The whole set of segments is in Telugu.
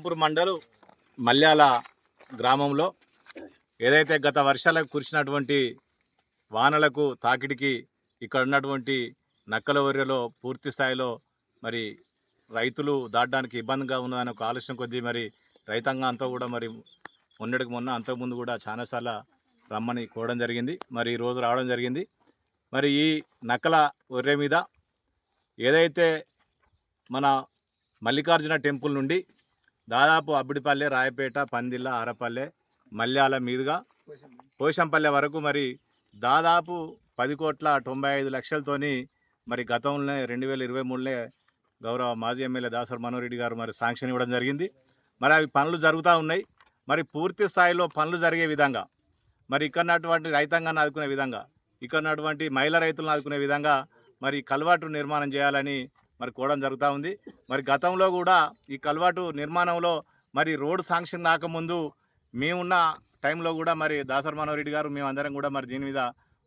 శ్రీరాంపూర్ మండలం మల్యాల గ్రామంలో ఏదైతే గత వర్షాలకు కురిసినటువంటి వానలకు తాకిడికి ఇక్కడ ఉన్నటువంటి నక్కలవర్యలో పూర్తి స్థాయిలో మరి రైతులు దాటడానికి ఇబ్బందిగా ఉన్నదని ఒక ఆలోచన కొద్దీ మరి రైతాంగం అంతా కూడా మరి మొన్నటికి మొన్న అంతకుముందు కూడా చాలాసార్లు రమ్మని కోవడం జరిగింది. మరి ఈరోజు రావడం జరిగింది. మరి ఈ నక్కల వర్రె మీద ఏదైతే మన మల్లికార్జున టెంపుల్ నుండి దాదాపు అబ్బిడిపల్లె, రాయపేట, పందిళ్ళ, ఆరపల్లె, మల్యాల మీదుగా పోషంపల్లె వరకు మరి దాదాపు 10,95,00,000తోని మరి గతంలోనే 2023లో గౌరవ మాజీ ఎమ్మెల్యే దాసరి మనోహర్ రెడ్డి గారు మరి శాంక్షన్ ఇవ్వడం జరిగింది. మరి అవి పనులు జరుగుతూ ఉన్నాయి. మరి పూర్తి స్థాయిలో పనులు జరిగే విధంగా మరి ఇక్కడటువంటి రైతాంగాన్ని ఆదుకునే విధంగా, ఇక్కడటువంటి మహిళా రైతులను ఆదుకునే విధంగా మరి కల్వాటు నిర్మాణం చేయాలని మరి కోవడం జరుగుతూ ఉంది. మరి గతంలో కూడా ఈ కల్వాటు నిర్మాణంలో మరి రోడ్డు శాంక్షన్ కాకముందు మేమున్న టైంలో కూడా మరి దాసరి మనోహర్ రెడ్డి గారు మేమందరం కూడా మరి దీని మీద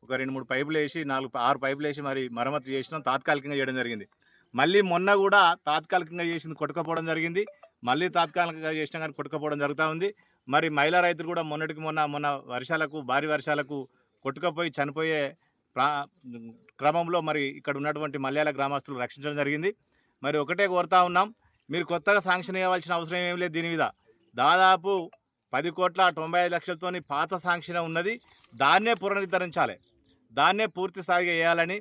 ఒక 2-3 పైపులు వేసి 4-6 పైపులు వేసి మరి మరమ్మతు చేసినాం, తాత్కాలికంగా చేయడం జరిగింది. మళ్ళీ మొన్న కూడా తాత్కాలికంగా చేసింది కొట్టుకపోవడం జరిగింది. మళ్ళీ తాత్కాలికంగా చేసినా కానీ కొట్టుకపోవడం జరుగుతూ ఉంది. మరి మహిళా రైతులు కూడా మొన్న వర్షాలకు, భారీ వర్షాలకు కొట్టుకపోయి చనిపోయే క్రమంలో మరి ఇక్కడ ఉన్నటువంటి మల్యాల గ్రామస్తులు రక్షించడం జరిగింది. మరి ఒకటే కోరుతా ఉన్నాం, మీరు కొత్తగా శాంక్షన్ ఇవ్వాల్సిన అవసరం ఏం లేదు. దీని మీద దాదాపు 10,95,00,000తోని పాత శాంక్షన్ ఉన్నది. దాన్నే పునరుద్ధరించాలి, దాన్నే పూర్తి స్థాయిగా వేయాలని,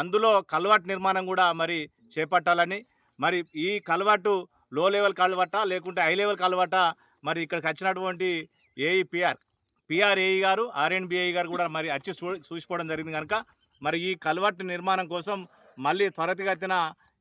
అందులో కల్వాటు నిర్మాణం కూడా మరి చేపట్టాలని, మరి ఈ కల్వాటు లో లెవెల్ కల్వాట లేకుంటే హై లెవెల్ కల్వాట మరి ఇక్కడికి వచ్చినటువంటి పిఆర్ఏఈ గారు, ఆర్ఎన్బిఐ గారు కూడా మరి వచ్చి చూసిపోవడం జరిగింది. కనుక మరి ఈ కల్వాటు నిర్మాణం కోసం మళ్ళీ త్వరితగతిన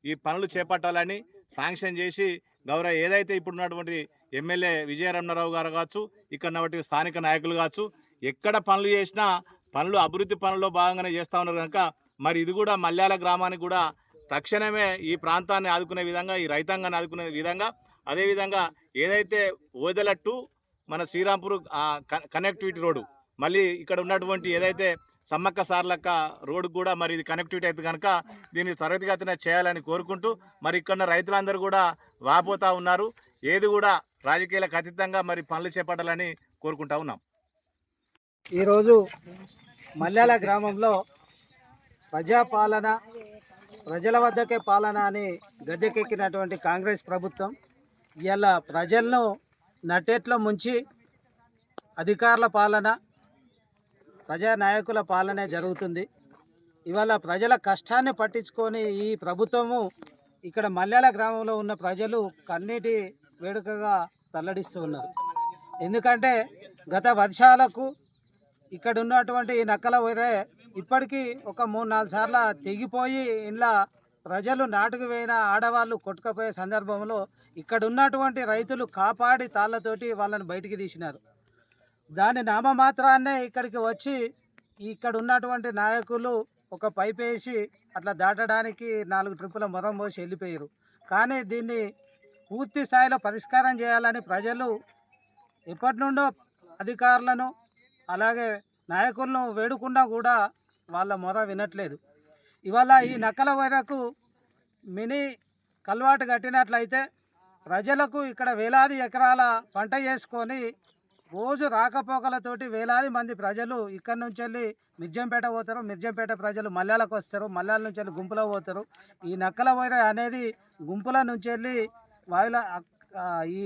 ఈ పనులు చేపట్టాలని శాంక్షన్ చేసి గౌరవ ఏదైతే ఇప్పుడు ఉన్నటువంటి ఎమ్మెల్యే విజయరమణారావు గారు కావచ్చు, ఇక్కడ ఉన్నటువంటి స్థానిక నాయకులు కావచ్చు, ఎక్కడ పనులు చేసినా పనులు అభివృద్ధి పనుల్లో భాగంగానే చేస్తూ ఉన్నారు. కనుక మరి ఇది కూడా మల్యాల గ్రామానికి కూడా తక్షణమే ఈ ప్రాంతాన్ని ఆదుకునే విధంగా, ఈ రైతాంగాన్ని ఆదుకునే విధంగా, అదేవిధంగా ఏదైతే ఓదెల టు మన శ్రీరాంపూర్ కనెక్టివిటీ రోడ్డు, మళ్ళీ ఇక్కడ ఉన్నటువంటి ఏదైతే సమ్మక్క సార్లక్క రోడ్డు కూడా మరి ఇది కనెక్టివిటీ అయితే కనుక దీన్ని త్వరితగతిన చేయాలని కోరుకుంటూ మరి ఇక్కడ రైతులందరూ కూడా వాపోతూ ఉన్నారు. ఏది కూడా రాజకీయాలకు అతీతంగా మరి పనులు చేపట్టాలని కోరుకుంటా ఉన్నాం. ఈరోజు మల్యాల గ్రామంలో ప్రజాపాలన, ప్రజల వద్దకే పాలన అని గద్దెకెక్కినటువంటి కాంగ్రెస్ ప్రభుత్వం ఇలా ప్రజలను నట్టేట్లో ముంచి అధికారుల పాలన, ప్రజానాయకుల పాలనే జరుగుతుంది. ఇవాళ ప్రజల కష్టాన్ని పట్టించుకొని ఈ ప్రభుత్వము ఇక్కడ మల్యాల గ్రామంలో ఉన్న ప్రజలు కన్నీటి వేడుకగా తల్లడిస్తూ ఉన్నారు. ఎందుకంటే గత వర్షాలకు ఇక్కడ ఉన్నటువంటి నక్కల వైరే ఇప్పటికీ ఒక 3-4 సార్లు తెగిపోయి ఇంట్లో ప్రజలు నాటుకు పోయిన ఆడవాళ్ళు కొట్టుకుపోయే సందర్భంలో ఇక్కడ ఉన్నటువంటి రైతులు కాపాడి తాళ్ళతోటి వాళ్ళని బయటికి తీసినారు. దాని నామమాత్రాన్నే ఇక్కడికి వచ్చి ఇక్కడ ఉన్నటువంటి నాయకులు ఒక పైప్ వేసి అట్లా దాటడానికి 4 ట్రిప్పుల మొదం పోసి వెళ్ళిపోయారు. కానీ దీన్ని పూర్తి స్థాయిలో పరిష్కారం చేయాలని ప్రజలు ఎప్పటి నుండో అధికారులను అలాగే నాయకులను వేడుకున్నా కూడా వాళ్ళ మొర వినట్లేదు. ఇవాళ ఈ నక్కల వైరకు మినీ కల్వాటు కట్టినట్లయితే ప్రజలకు ఇక్కడ వేలాది ఎకరాల పంట చేసుకొని రోజు రాకపోకలతోటి వేలాది మంది ప్రజలు ఇక్కడ నుంచి వెళ్ళి మిర్జంపేట పోతారు, మిర్జంపేట ప్రజలు మల్యాలకు వస్తారు, మల్యాల నుంచి వెళ్ళి గుంపులో పోతారు. ఈ నక్కల వైర అనేది గుంపుల నుంచి వెళ్ళి వాయుల ఈ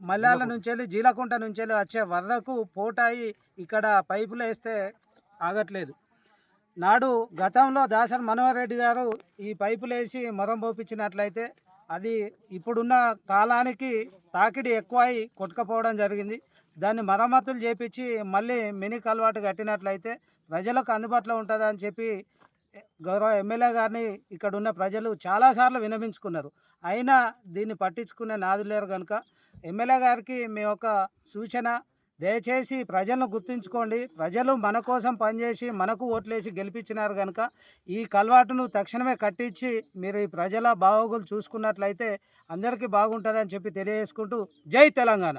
మల్యాల నుంచి వెళ్ళి జీలకుంట నుంచి వెళ్ళి వచ్చే వరదకు పోటాయి ఇక్కడ పైపులు వేస్తే ఆగట్లేదు. నాడు గతంలో దాసరి మనోహర్ రెడ్డి గారు ఈ పైపులు వేసి మొదం పోపించినట్లయితే అది ఇప్పుడున్న కాలానికి తాకిడి ఎక్కువై కొట్టుకపోవడం జరిగింది. దాన్ని మరమ్మతులు చేపించి మళ్ళీ మినీ కల్వాటు కట్టినట్లయితే ప్రజలకు అందుబాటులో ఉంటుందని చెప్పి గౌరవ ఎమ్మెల్యే గారిని ఇక్కడ ఉన్న ప్రజలు చాలాసార్లు విన్నవించుకున్నారు. అయినా దీన్ని పట్టించుకునే నాదు లేరు. కనుక ఎమ్మెల్యే గారికి మీ యొక్క సూచన, దయచేసి ప్రజలను గుర్తుంచుకోండి. ప్రజలు మన కోసం పనిచేసి మనకు ఓట్లేసి గెలిపించినారు కనుక ఈ కల్వాటును తక్షణమే కట్టించి మీరు ఈ ప్రజల బాగోగులు చూసుకున్నట్లయితే అందరికీ బాగుంటుందని చెప్పి తెలియజేసుకుంటూ జై తెలంగాణ.